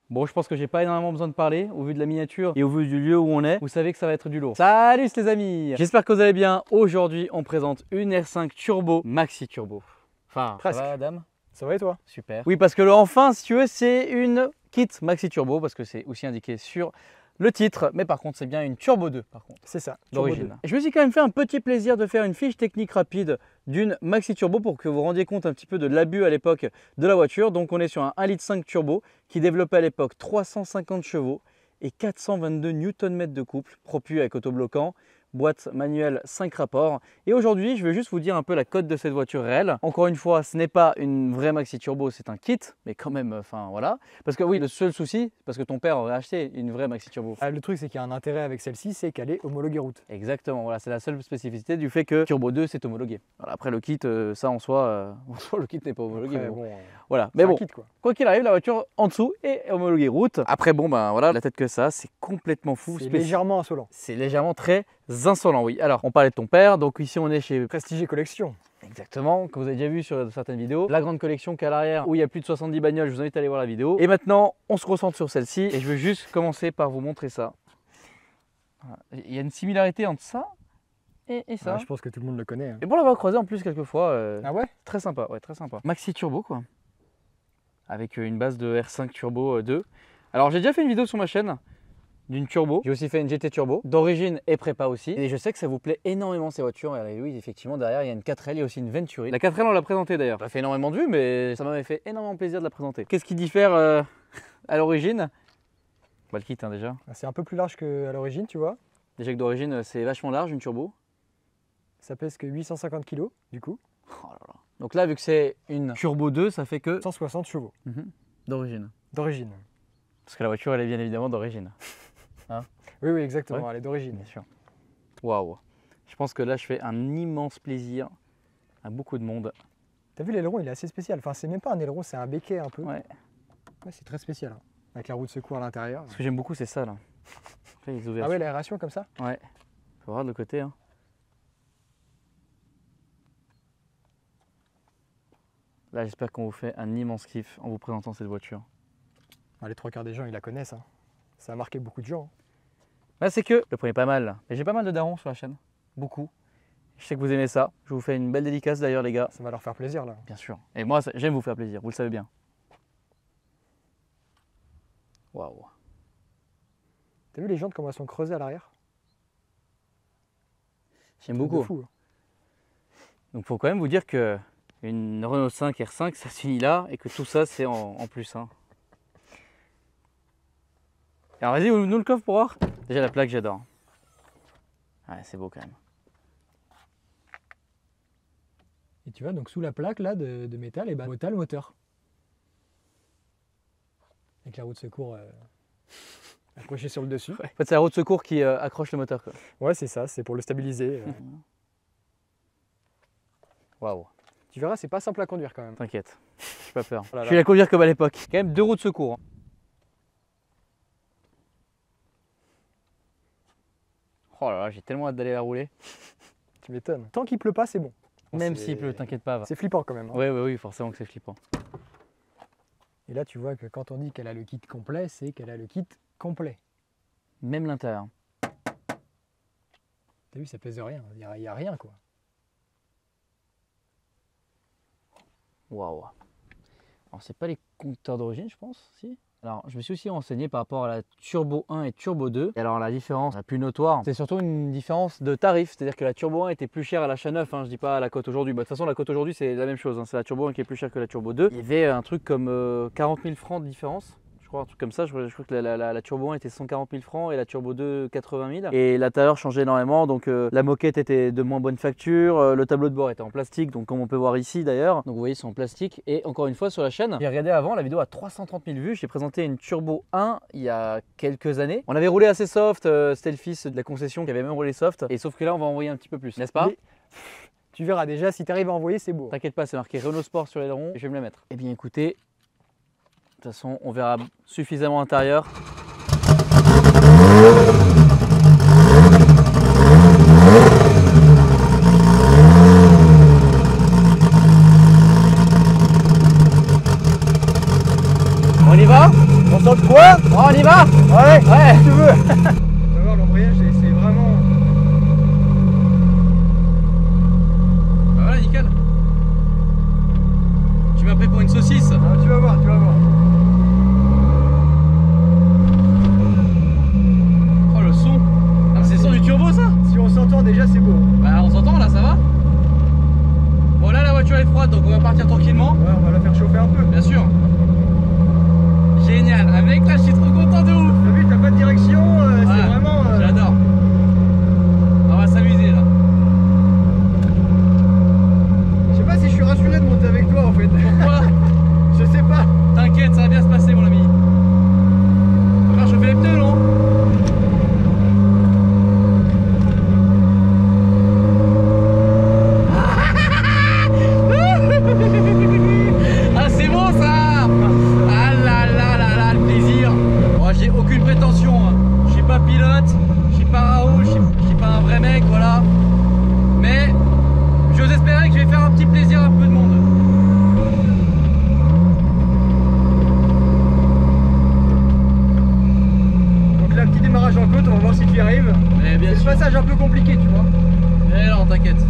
Bon, je pense que j'ai pas énormément besoin de parler au vu de la miniature et au vu du lieu où on est. Vous savez que ça va être du lourd. Salut les amis, j'espère que vous allez bien. Aujourd'hui, on présente une R5 Turbo Maxi Turbo. Enfin, presque. Ça va, Adam? Ça va et toi? Super. Oui, parce que le enfin, si tu veux, c'est une kit Maxi Turbo parce que c'est aussi indiqué sur le titre, mais par contre c'est bien une Turbo 2 par contre. C'est ça, d'origine. Je me suis quand même fait un petit plaisir de faire une fiche technique rapide d'une Maxi Turbo pour que vous vous rendiez compte un petit peu de l'abus à l'époque de la voiture. Donc on est sur un 1,5 litre turbo qui développait à l'époque 350 chevaux et 422 Nm de couple, propu avec autobloquant, boîte manuelle 5 rapports. Et aujourd'hui, je vais juste vous dire un peu la cote de cette voiture réelle. Encore une fois, ce n'est pas une vraie Maxi Turbo, c'est un kit, mais quand même, enfin voilà. Parce que oui, le seul souci, parce que ton père aurait acheté une vraie Maxi Turbo. Le truc, c'est qu'il y a un intérêt avec celle-ci, c'est qu'elle est homologuée route. Exactement, voilà, c'est la seule spécificité du fait que Turbo 2, c'est homologué. Voilà, après le kit, ça en soi, le kit n'est pas homologué. Après, mais bon. bon, Voilà, mais bon, kit, quoi qu'il arrive, la voiture en dessous est homologuée route. Après, bon, ben voilà, la tête que ça, c'est complètement fou. C'est légèrement insolent. C'est légèrement très insolent, oui. Alors, on parlait de ton père, donc ici on est chez Prestige Collection. Exactement, que vous avez déjà vu sur certaines vidéos. La grande collection qui est à l'arrière, où il y a plus de 70 bagnoles, je vous invite à aller voir la vidéo. Et maintenant, on se concentre sur celle-ci, et je vais juste commencer par vous montrer ça. Voilà. Il y a une similarité entre ça et ça. Ouais, je pense que tout le monde le connaît. Hein. Et pour l'avoir croisé en plus quelques fois, ah ouais? Très sympa, ouais, très sympa. Maxi Turbo quoi, avec une base de R5 Turbo 2. Alors j'ai déjà fait une vidéo sur ma chaîne d'une turbo. J'ai aussi fait une GT Turbo, d'origine et prépa aussi. Et je sais que ça vous plaît énormément ces voitures. Et oui, effectivement, derrière il y a une 4L, il y a aussi une Venturi. La 4L on l'a présentée d'ailleurs. Ça fait énormément de vues, mais ça m'avait fait énormément plaisir de la présenter. Qu'est-ce qui diffère à l'origine? Bah, le kit hein, déjà. C'est un peu plus large qu'à l'origine, tu vois. Déjà que d'origine c'est vachement large une turbo. Ça pèse que 850 kg du coup. Oh là là. Donc là, vu que c'est une Turbo 2, ça fait que 160 chevaux. D'origine. D'origine. Parce que la voiture, elle est bien évidemment d'origine. Hein? Oui, oui, exactement, ouais. elle est d'origine. Bien sûr. Waouh. Je pense que là, je fais un immense plaisir à beaucoup de monde. T'as vu l'aileron, il est assez spécial. Enfin, c'est même pas un aileron, c'est un béquet un peu. Ouais. Ouais, c'est très spécial. Hein. Avec la roue de secours à l'intérieur. Ce que j'aime beaucoup, c'est ça là. Après, les ouvertures. Ah ouais, l'aération comme ça? Ouais. Faut voir de le côté. Hein. Là, j'espère qu'on vous fait un immense kiff en vous présentant cette voiture. Les trois quarts des gens, ils la connaissent. Hein. Ça a marqué beaucoup de gens. Là, c'est que le premier pas mal. Et j'ai pas mal de darons sur la chaîne. Beaucoup. Je sais que vous aimez ça. Je vous fais une belle dédicace d'ailleurs, les gars. Ça va leur faire plaisir là. Bien sûr. Et moi, j'aime vous faire plaisir. Vous le savez bien. Waouh. T'as vu les jantes comment elles sont creusées à l'arrière? J'aime beaucoup. Fou, hein. Donc, faut quand même vous dire que une Renault 5 R5, ça se finit là et que tout ça, c'est en plus. Hein. Alors, vas-y, nous le coffre pour voir. Déjà, la plaque, j'adore. Ouais, c'est beau quand même. Et tu vois, donc sous la plaque là de métal, et ben le moteur. Avec la roue de secours accrochée sur le dessus. Ouais. En fait, c'est la roue de secours qui accroche le moteur. Quoi. Ouais, c'est ça, c'est pour le stabiliser. Waouh. Tu verras, c'est pas simple à conduire quand même. T'inquiète, j'ai pas peur. Oh là là. Je vais la conduire comme à l'époque. Quand même 2 roues de secours. Hein. Oh là là, j'ai tellement hâte d'aller la rouler. Tu m'étonnes. Tant qu'il pleut pas, c'est bon. Même s'il pleut, t'inquiète pas. Va. C'est flippant quand même. Hein. Oui, forcément que c'est flippant. Et là, tu vois que quand on dit qu'elle a le kit complet, c'est qu'elle a le kit complet. Même l'intérieur. T'as vu, ça pèse rien. Il y a rien quoi. Waouh. Alors, c'est pas les compteurs d'origine, je pense, si. Alors, je me suis aussi renseigné par rapport à la Turbo 1 et Turbo 2. Et alors, la différence la plus notoire, c'est surtout une différence de tarif. C'est-à-dire que la Turbo 1 était plus chère à l'achat neuf, hein, je dis pas à la cote aujourd'hui. Bah, de toute façon, la cote aujourd'hui, c'est la même chose. Hein, c'est la Turbo 1 qui est plus chère que la Turbo 2. Il y avait un truc comme 40 000 francs de différence. Je crois, un truc comme ça. Je crois que la Turbo 1 était 140 000 francs et la Turbo 2 80 000. Et l'intérieur changeait énormément. Donc la moquette était de moins bonne facture. Le tableau de bord était en plastique. Donc comme on peut voir ici d'ailleurs. Donc vous voyez, c'est en plastique. Et encore une fois sur la chaîne, j'ai regardé avant, la vidéo a 330 000 vues. J'ai présenté une Turbo 1 il y a quelques années. On avait roulé assez soft. C'était le fils de la concession qui avait même roulé soft. Et sauf que là, on va envoyer un petit peu plus, n'est-ce pas? Tu verras déjà, si tu arrives à envoyer, c'est beau. T'inquiète pas, c'est marqué Renault Sport sur l'aileron. Et je vais me la mettre. Eh bien écoutez. De toute façon, on verra suffisamment à l'intérieur. On y va? On sent quoi? Oh, on y va? Ouais, Ouais. si tu veux. Tu vas voir l'embrayage, c'est vraiment... Bah voilà, nickel. Tu m'as pris pour une saucisse. Ah, tu vas voir, tu vas voir. Oh, le son. Ah, c'est le son du turbo, ça? Si on s'entend déjà, c'est beau. Bah, on s'entend là, ça va? Bon, là, la voiture est froide, donc on va partir tranquillement. Ouais, on va la faire chauffer un peu. Bien sûr. Génial. Avec là, je suis trop content de ouf. T'as vu, t'as pas de direction, Ouais, c'est vraiment... J'adore. On va s'amuser là. Je sais pas si je suis rassuré de monter avec toi en fait. Pourquoi? Je sais pas. T'inquiète, ça va bien se passer, mon ami. On va faire chauffer les pneus, non? Ah, c'est bon ça! Ah là là là là, le plaisir! Bon, j'ai aucune prétention, hein. Je suis pas pilote, je suis pas Raoul, je suis pas un vrai mec, voilà. Mais j'ose espérer que je vais faire un petit plaisir à un peu de monde. Donc là, petit démarrage en côte, on va voir si tu y arrives. Mais bien C'est le sûr. passage un peu compliqué, tu vois. Eh non, t'inquiète.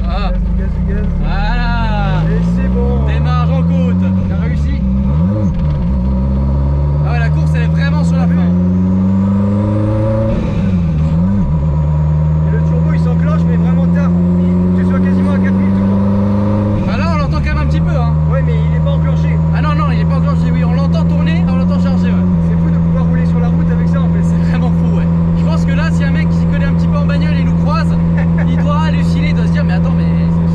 Ah, Gaz, du gaz. voilà! Et c'est bon. Démarrage en côte. T'as réussi. Ah ouais, la course elle est vraiment sur la fin. Et le turbo il s'enclenche, mais vraiment tard. Faut que tu sois quasiment à 4000 tours. Ah là on l'entend quand même un petit peu hein. Ouais, mais il est pas enclenché. Ah non non il est pas enclenché, oui on l'entend tourner, on l'entend charger ouais. C'est fou de pouvoir rouler sur la route avec ça en fait. C'est vraiment fou ouais. Je pense que là si un mec qui s'y connaît un petit peu en bagnole et nous croise, il doit halluciner, il doit se dire mais attends mais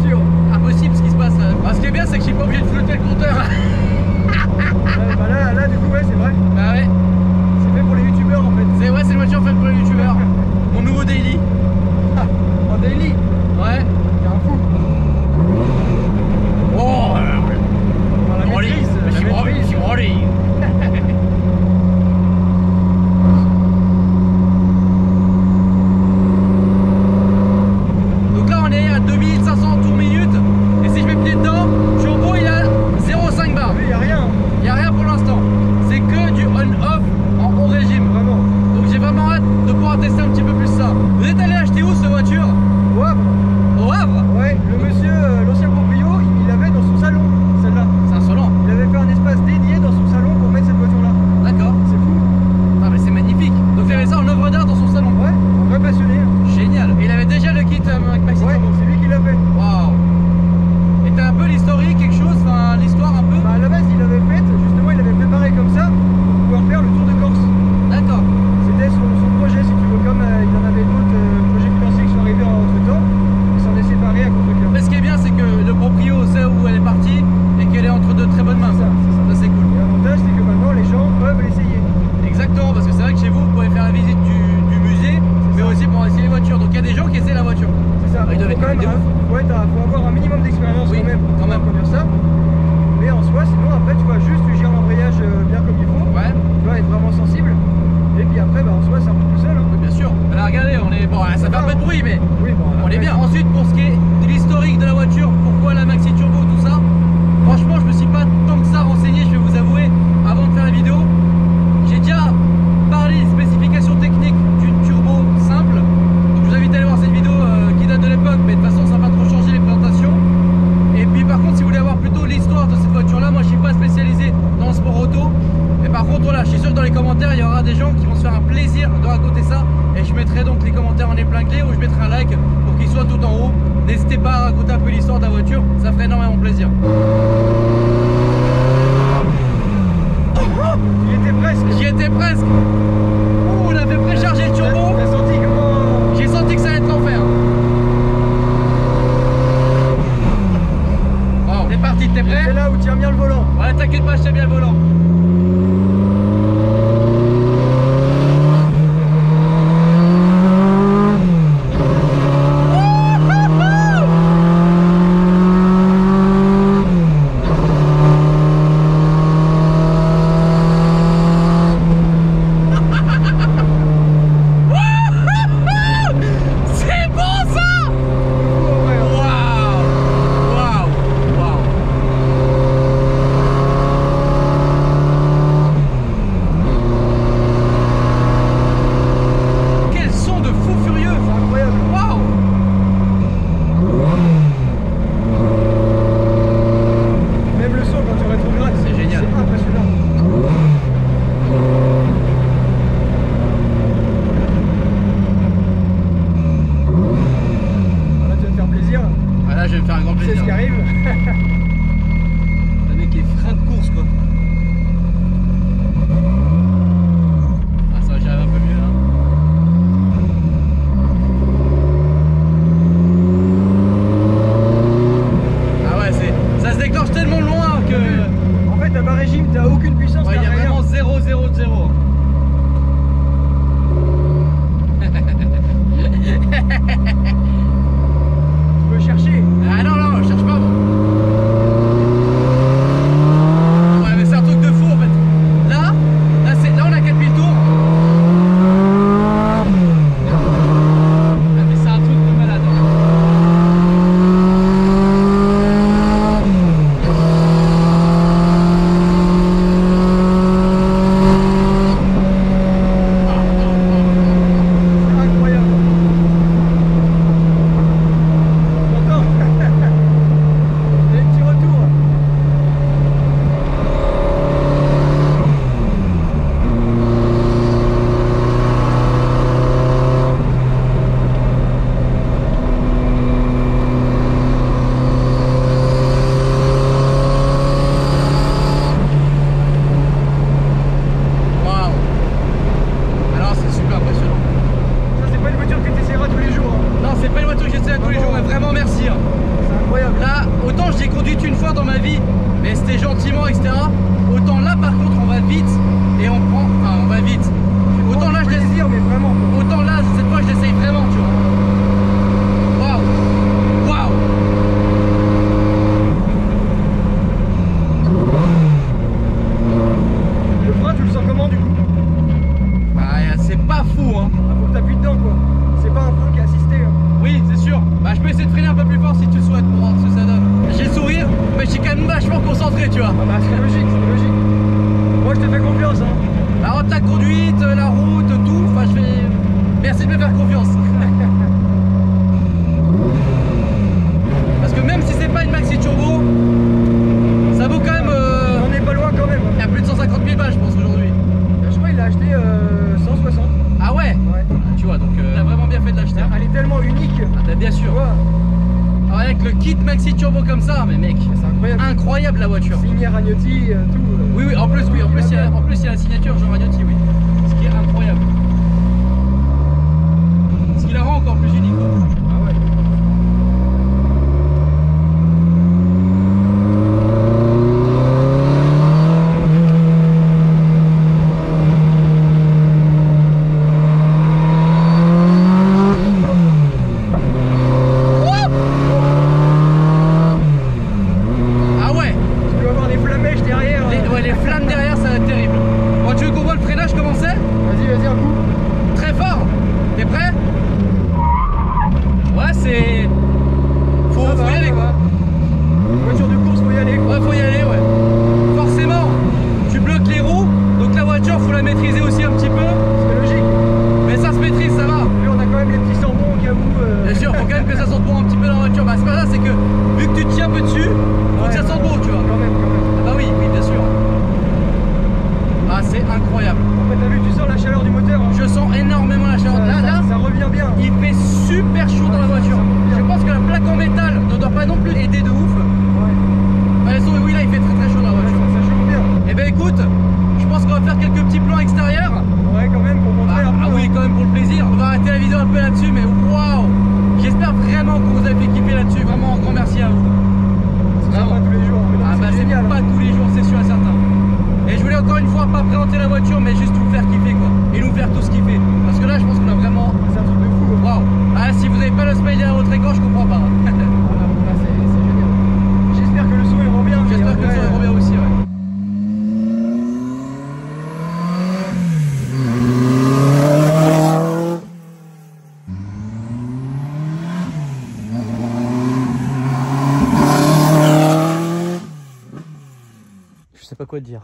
C'est sûr. c'est impossible ce qui se passe. Ah, ce qui est bien c'est que je suis pas obligé de flotter le compteur. Ouais, bah là, du coup, ouais, c'est vrai. Bah ouais, C'est fait pour les youtubeurs en fait. c'est une voiture faite pour les youtubeurs. Mon nouveau daily. En daily. Ouais. T'es un fou. Oh Par la maîtrise. je suis Rolly. Donc là on est à 2500 tours minute et si je mets pied dedans, turbo il a 0,5 bar. Il y a rien. Il n'y a rien pour l'instant. C'est que du on-off en haut régime. Vraiment. Donc j'ai vraiment hâte de pouvoir tester un petit peu plus ça. Vous êtes allé acheter où cette voiture? Au Havre. Au Havre? Ouais, le monsieur, l'ancien proprio, il avait dans son salon celle-là. C'est insolent. Il avait fait un espace dédié dans son salon pour mettre cette voiture-là. D'accord. C'est fou. Ah mais c'est magnifique. Donc il avait ça en œuvre d'art dans son salon. Ouais, un vrai passionné. Génial. Et il avait déjà le kit Maxi Ouais, Turbo. c'est lui qui l'a fait. Waouh. Et t'as un peu l'historique, quelque chose, enfin l'histoire un peu? Bah, à la base, il avait fait, justement, il avait préparé comme ça pour pouvoir faire le Tour de Corse. D'accord. C'était son projet, si tu veux, comme il en avait d'autres projets financiers qui sont arrivés entre temps. Il s'en est séparé à contre-cœur. Mais ce qui est bien, c'est que le proprio sait où elle est partie et qu'elle est entre de très bonnes mains. C'est ça, c'est ça. Ça c'est cool. Et l'avantage, c'est que maintenant, les gens peuvent l'essayer. Exactement, parce que c'est vrai que chez vous, vous pouvez faire la visite du musée, mais aussi pour essayer les voitures. Donc il y a des gens qui essaient la voiture. C'est ça. Ils doivent être Faut quand même, des ouf. faut avoir un minimum d'expérience Oui, quand même pour quand même. conduire ça. Mais en soi, sinon, après, tu vois, juste tu gères l'embrayage bien comme il faut. Ouais, Tu vois, être vraiment sensible. Et puis après, bah, en soi, ça roule tout seul. Hein. oui, bien sûr. Là, regardez, on est bon, ça fait un peu de bruit, mais Oui, bon, on est après, bien. Ensuite, pour ce qui est de l'historique de la voiture, pourquoi la Maxi Turbo, tout ça, franchement, je me suis pas tant que ça renseigné, je vais vous avouer, avant de faire la vidéo. J'ai déjà parlé des spécifications techniques d'une turbo simple. Donc je vous invite à aller voir cette vidéo qui date de l'époque, mais de toute façon, ça va pas trop changer les présentations. Et puis par contre, si vous voulez avoir plutôt l'histoire de cette voiture-là, moi je suis pas spécialisé dans le sport auto. Mais par contre, voilà, je suis sûr que dans les commentaires, il y aura des gens qui vont se faire un plaisir de raconter ça. Et je mettrai donc les commentaires en épinglé ou je mettrai un like pour qu'ils soient tout en haut. N'hésitez pas à raconter un peu l'histoire de la voiture, ça ferait énormément plaisir. Il était presque. J'y étais presque. Ouh, on a fait précharger le turbo. T'as senti comment. J'ai senti que ça allait être l'enfer. Bon, t'es parti, t'es prêt? C'est là où tu tiens bien le volant. Ouais, t'inquiète pas, je tiens bien le volant. C'est bon ça! Ouais, Waouh! Waouh! Waouh! fait, t'as pas régime, t'as aucune puissance. Ouais, il y a rien. vraiment 0, 0, 0. Tu peux chercher. Ah non, non, je cherche pas moi. Ouais, mais c'est un truc de fou en fait. Là on a 4000 tours. Ah, mais c'est un truc de malade. C'est incroyable. Content. Des petits retours. Waouh. Alors c'est super impressionnant. Ça, c'est pas une voiture que tu essaieras tous les jours. Hein. Non, c'est pas une voiture que j'essaie tous les jours, mais vraiment merci. Hein. C'est incroyable. Là, autant je l'ai conduite une fois dans ma vie, mais c'était gentiment, etc. Autant là, par contre, on va vite et on prend. Enfin, on va vite. Autant là, je l'ai. plaisir, mais vraiment. Autant là, cette fois, je l'essaye vraiment, tu vois. Waouh! Waouh! Le frein, tu le sens comment du coup? Bah, c'est pas fou, hein. Ah, faut que t'appuies dedans quoi. C'est pas un frein qui est assisté. Hein. Oui, c'est sûr. Bah, je peux essayer de freiner un peu plus fort si tu le souhaites pour voir ce que ça donne. J'ai le sourire, mais je suis quand même vachement concentré, tu vois. Ah bah c'est logique, c'est logique. Moi je te fais confiance hein. La route, la conduite, la route, tout. Enfin, je fais. Merci de me faire confiance. Parce que même si c'est pas une maxi turbo, ça vaut quand même. On est pas loin quand même. Il y a plus de 150 000 balles, je pense, aujourd'hui. Je crois qu'il l'a acheté 160. Ah ouais? Ouais. Tu vois, donc t'as vraiment bien fait de l'acheter. Elle est tellement unique. Ah, bah, bien Tu sûr. vois, Alors, avec le kit maxi turbo comme ça, mais mec, c'est incroyable. incroyable la voiture. Signé Ragnotti, tout. Oui, oui, en plus, oui, en plus, il y a la signature Jean Ragnotti, oui. Ce qui est incroyable. Ce qui la rend encore plus unique, quoi. Ah ouais. Ah ouais, Tu dois avoir des flamèches derrière. ouais, les flammes derrière, ça va être terrible. Bon, tu veux qu'on voit le freinage comment c'est? Vas-y, vas-y, un coup. Très fort. T'es prêt? Ouais, c'est... Faut Ça va, y aller, ça quoi. va. Voiture de course, faut y aller. Ouais, faut y aller, ouais. Forcément, tu bloques les roues, donc la voiture, faut la maîtriser aussi un petit peu. C'est logique. Mais ça se maîtrise, ça va. Puis on a quand même les petits sambons au cas où. Bien sûr, faut quand même que ça sente bon un petit peu dans la voiture. Bah, c'est pas ça, c'est que vu que tu tiens un peu dessus, faut que ça sente bon, tu vois. Quand même, quand même. Ah bah oui, oui, bien sûr. Ah, c'est incroyable. En fait, t'as vu, tu sens la chaleur du moteur. Hein. Je sens énormément la chaleur. Ça revient bien. Il fait super chaud dans la voiture. Je pense que la plaque en métal ne doit pas non plus aider de ouf. Ouais. Bah, oui, là, il fait très très chaud dans la voiture. Ça chauffe bien. Et ben écoute, je pense qu'on va faire quelques petits plans extérieurs. Ouais, quand même, pour montrer un peu. Oui, quand même pour le plaisir. On va arrêter la vidéo un peu là-dessus, mais waouh! J'espère vraiment que vous avez fait kiffer là-dessus. Vraiment, un grand merci à vous. C'est pas tous les jours. Mais non, Ah bah c'est c'est génial. pas tous les jours, c'est sûr et certain. Et je voulais encore une fois pas présenter la voiture, mais juste vous faire kiffer quoi. Et nous faire tous kiffer. Parce que là, je pense qu'on a vraiment. C'est un truc de fou. Waouh! Ah, si vous avez pas le smile derrière votre écran, je comprends pas. Là, c'est génial. J'espère que le son il rend bien. mais J'espère en que le vrai, son revient aussi, ouais. Je sais pas quoi te dire.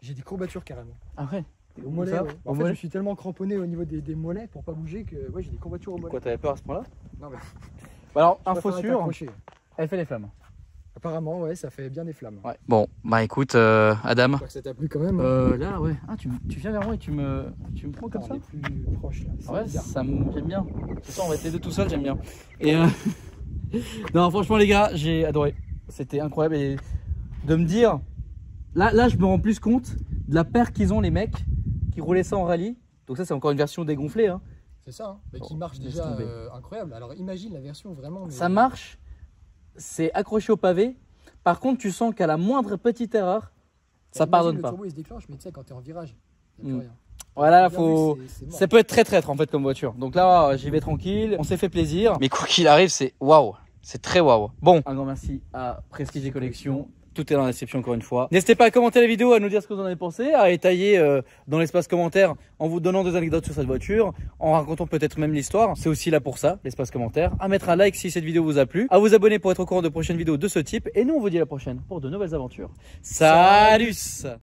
J'ai des courbatures carrément. Ah ouais? Au mollet, Ça, ouais. au En fait, mollet je suis tellement cramponné au niveau des mollets pour pas bouger que ouais, j'ai des courbatures au mollet. Quoi, t'avais peur à ce point-là? Non, mais Bah alors, je info préfère être sûre, accroché. elle fait les flammes. Apparemment, ouais, ça fait bien des flammes. Ouais. Bon, bah écoute, Adam. J'espère que ça t'a plu quand même. Là, ouais. Ah, tu viens vers moi et tu me prends comme ça? On est plus proche là. C'est Ouais, bizarre. j'aime bien. De toute façon, on va être les deux tout seuls, j'aime bien. Et non, franchement, les gars, j'ai adoré. C'était incroyable. Et de me dire, là, je me rends plus compte de la paire qu'ils ont, les mecs, qui roulaient ça en rallye. Donc, ça, c'est encore une version dégonflée. Hein. C'est ça, hein, mais qui Bon, marche laisse déjà tomber. incroyable. Alors imagine la version vraiment. Mais... Ça marche, c'est accroché au pavé. Par contre, tu sens qu'à la moindre petite erreur, ça Imagine, pardonne le pas. turbo il se déclenche, mais tu sais, quand t'es en virage, il n'y a plus rien. Voilà, Bien faut. vu que c'est mort. Ça peut être très traître en fait comme voiture. Donc là, j'y vais tranquille. On s'est fait plaisir. Mais quoi qu'il arrive, c'est waouh. C'est très waouh. Bon, Un grand merci à Prestige et Collection. Tout est dans la description encore une fois. N'hésitez pas à commenter la vidéo, à nous dire ce que vous en avez pensé, à étayer dans l'espace commentaire en vous donnant des anecdotes sur cette voiture, en racontant peut-être même l'histoire. C'est aussi là pour ça, l'espace commentaire. À mettre un like si cette vidéo vous a plu, à vous abonner pour être au courant de prochaines vidéos de ce type. Et nous, on vous dit à la prochaine pour de nouvelles aventures. Salut!